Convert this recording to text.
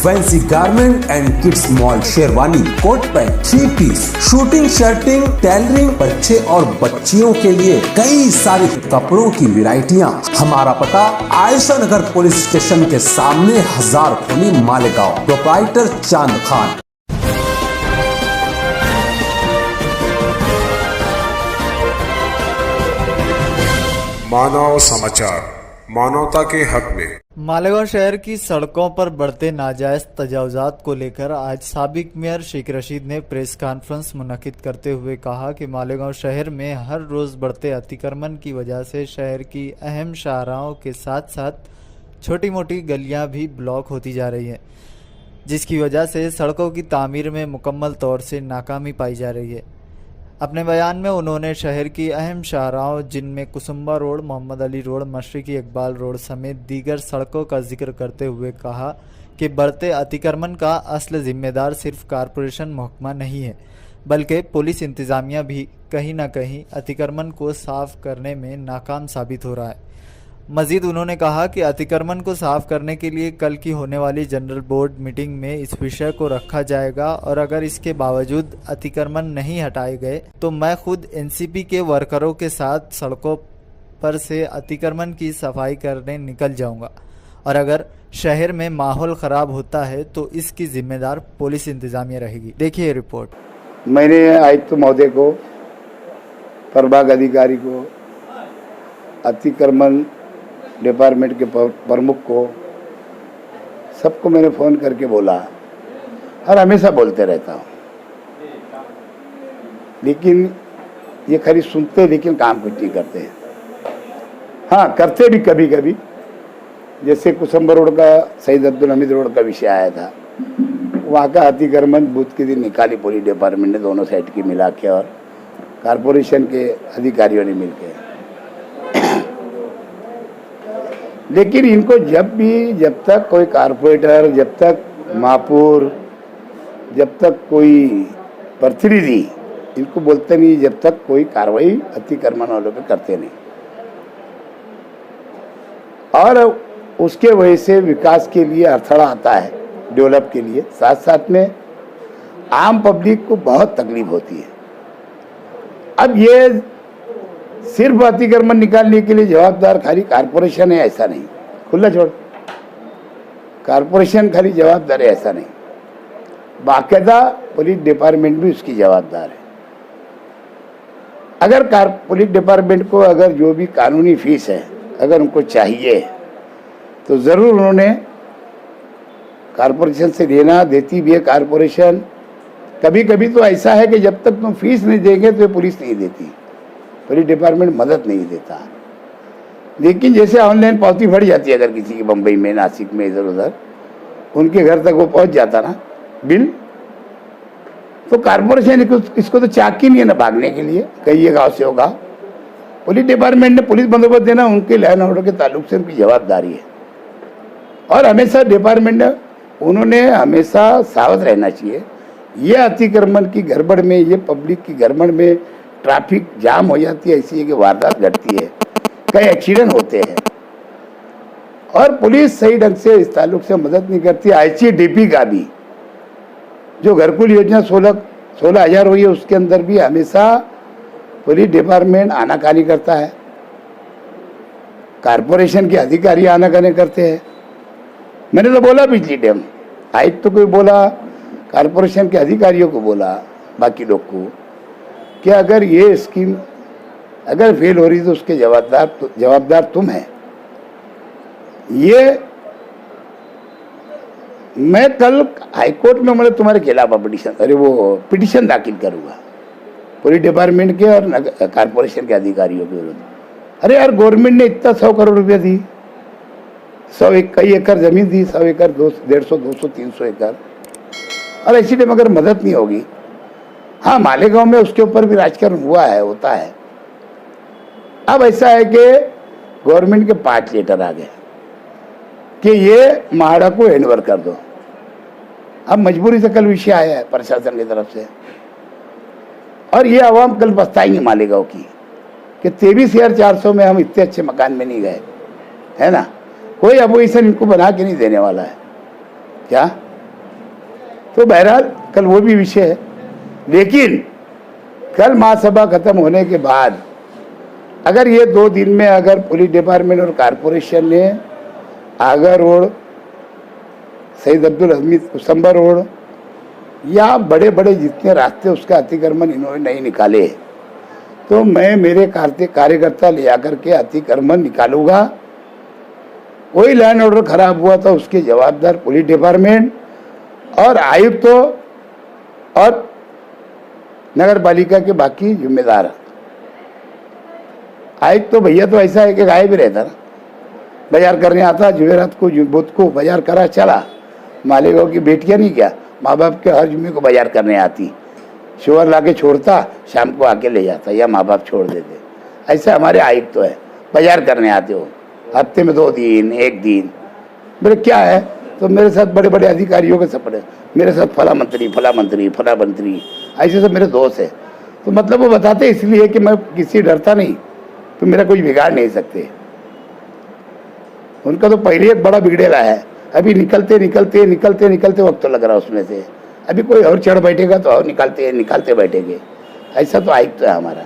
Fancy garment and kids mall, sherwani, coat pant, 3 piece, suiting, shirting, tailoring, बच्चे और बच्चियों के लिए कई सारे कपड़ों की वैरायटियां। हमारा पता आयशा नगर पुलिस स्टेशन के सामने, हजार खोली, मालेगांव। प्रोप्राइटर चांद खान। मानव समाचार, मानवता के हक में। मालेगांव शहर की सड़कों पर बढ़ते नाजायज तजावुजात को लेकर आज साबिक मेयर शेख रशीद ने प्रेस कॉन्फ्रेंस मुनक्किद करते हुए कहा कि मालेगांव शहर में हर रोज बढ़ते अतिक्रमण की वजह से शहर की अहम शाहराहों के साथ साथ छोटी मोटी गलियां भी ब्लॉक होती जा रही हैं, जिसकी वजह से सड़कों की तामीर में मुकम्मल तौर से नाकामी पाई जा रही है। अपने बयान में उन्होंने शहर की अहम शाहराहों जिनमें कुसुम्बा रोड, मोहम्मद अली रोड, मशरिकी इकबाल रोड समेत दीगर सड़कों का जिक्र करते हुए कहा कि बढ़ते अतिक्रमण का असल जिम्मेदार सिर्फ कारपोरेशन महकमा नहीं है, बल्कि पुलिस इंतज़ामिया भी कहीं न कहीं अतिक्रमण को साफ करने में नाकाम साबित हो रहा है। मज़ीद उन्होंने कहा कि अतिक्रमण को साफ करने के लिए कल की होने वाली जनरल बोर्ड मीटिंग में इस विषय को रखा जाएगा और अगर इसके बावजूद अतिक्रमण नहीं हटाए गए तो मैं खुद एनसीपी के वर्करों के साथ सड़कों पर से अतिक्रमण की सफाई करने निकल जाऊंगा और अगर शहर में माहौल ख़राब होता है तो इसकी जिम्मेदार पुलिस इंतज़ामिया रहेगी। देखिए रिपोर्ट। मैंने आयुक्त महोदय को, प्रभाग अधिकारी को, अतिक्रमण डिपार्टमेंट के प्रमुख को, सबको मैंने फ़ोन करके बोला और हमेशा बोलते रहता हूँ, लेकिन ये खाली सुनते लेकिन काम कुछ नहीं करते हैं। हाँ, करते भी कभी कभी, जैसे कुसुम्बा रोड का, सईद अब्दुल हमीद रोड का विषय आया था, वहाँ का अतिक्रमण बुध के दिन निकाली पुलिस डिपार्टमेंट ने, दोनों साइड की मिला के और कारपोरेशन के अधिकारियों ने मिलकर। लेकिन इनको जब तक कोई कारपोरेटर, जब तक महापौर, जब तक कोई प्रतिनिधि इनको बोलते नहीं, जब तक कोई कार्रवाई अतिक्रमण वालों पे करते नहीं, और उसके वजह से विकास के लिए अड़थड़ा आता है, डेवलप के लिए, साथ साथ में आम पब्लिक को बहुत तकलीफ होती है। अब ये सिर्फ अतिक्रमण निकालने के लिए जवाबदार खाली कारपोरेशन है ऐसा नहीं, खुला छोड़, कारपोरेशन खाली जवाबदार है ऐसा नहीं, बाकायदा पुलिस डिपार्टमेंट भी उसकी जवाबदार है। अगर पुलिस डिपार्टमेंट को अगर जो भी कानूनी फीस है अगर उनको चाहिए तो ज़रूर उन्होंने कारपोरेशन से लेना, देती भी है कारपोरेशन। कभी कभी तो ऐसा है कि जब तक तुम फीस नहीं देंगे तो पुलिस नहीं देती, पुलिस डिपार्टमेंट मदद नहीं देता। लेकिन जैसे ऑनलाइन पावती फट जाती है, अगर किसी की बम्बई में, नासिक में, इधर उधर उनके घर तक वो पहुंच जाता ना बिल, तो कारपोरेशन इसको तो चाक ही नहीं है ना भागने के लिए, कहीं ये गाँव से होगा। पुलिस डिपार्टमेंट ने पुलिस बंदोबस्त देना उनके लैंड ऑर्डर के ताल्लुक से उनकी जवाबदारी है, और हमेशा डिपार्टमेंट ने, उन्होंने हमेशा सावध रहना चाहिए। ये अतिक्रमण की गड़बड़ में, ये पब्लिक की गड़बड़ में ट्रैफिक जाम हो जाती है, ऐसी है कि वारदात घटती है, कई एक्सीडेंट होते हैं, और पुलिस सही ढंग से इस ताल्लुक से मदद नहीं करती। ICDP का भी जो घरकुल योजना 16,000 हुई है, उसके अंदर भी हमेशा पुलिस डिपार्टमेंट आनाकानी करता है, कारपोरेशन के अधिकारी आनाकानी करते हैं। मैंने तो बोला पिछली टाइम, आयुक्त को बोला, कारपोरेशन के अधिकारियों को बोला, बाकी लोग को, कि अगर ये स्कीम अगर फेल हो रही तो उसके जवाबदार तुम है। ये मैं कल हाईकोर्ट में मतलब तुम्हारे खिलाफ पिटीशन दाखिल करूंगा पुलिस डिपार्टमेंट के और कारपोरेशन के अधिकारियों के विरुद्ध। अरे यार, गवर्नमेंट ने इतना 100 करोड़ रुपया दी, कई एकड़ जमीन दी, 100 एकड़, 150, 200, 300 एकड़, और ऐसी टाइम अगर मदद नहीं होगी। हाँ, मालेगांव में उसके ऊपर भी राजकारण हुआ है, होता है। अब ऐसा है कि गवर्नमेंट के 5 लेटर आ गए कि ये महाड़ा को हैंडओवर कर दो। अब मजबूरी से कल विषय आया है प्रशासन की तरफ से, और ये आवाम कल पछताएंगे मालेगांव की कि 23,400 में हम इतने अच्छे मकान में नहीं गए, है ना। कोई अपोजिशन इनको बना के नहीं देने वाला है। क्या तो बहरहाल कल वो भी विषय है। लेकिन कल महासभा खत्म होने के बाद अगर ये 2 दिन में अगर पुलिस डिपार्टमेंट और कारपोरेशन ने आगा रोड, सईद अब्दुल हमीद कुसम्बर रोड या बड़े बड़े जितने रास्ते उसका अतिक्रमण इन्होंने नहीं निकाले, तो मैं मेरे कार्यकर्ता ले आकर के अतिक्रमण निकालूंगा। वही लैंड ऑर्डर खराब हुआ था उसके जवाबदार पुलिस डिपार्टमेंट और आयुक्तों और नगर पालिका के बाकी जिम्मेदार। आयुक्त तो भैया तो ऐसा है कि गायब भी रहता ना, बाजार करने आता, जुमेरात को बुध को बाजार करा चला। मालेगांव की बेटियां नहीं क्या, माँ बाप के हर जुम्मे को बाजार करने आती, शुगर ला के छोड़ता, शाम को आके ले जाता या माँ बाप छोड़ देते। ऐसा हमारे आयुक्त तो है, बाजार करने आते हो हफ्ते में 2 दिन 1 दिन। मेरे क्या है, तो मेरे साथ बड़े बड़े अधिकारियों के सब मेरे साथ फला मंत्री ऐसे सब मेरे दोस्त है। तो मतलब वो बताते इसलिए कि मैं किसी डरता नहीं, तो मेरा कुछ बिगाड़ नहीं सकते। उनका तो पहले एक बड़ा बिगड़ेला है, अभी निकलते वक्त तो लग रहा उसमें से। अभी कोई और चढ़ बैठेगा तो और निकालते बैठेंगे। ऐसा तो आयुक्त है हमारा।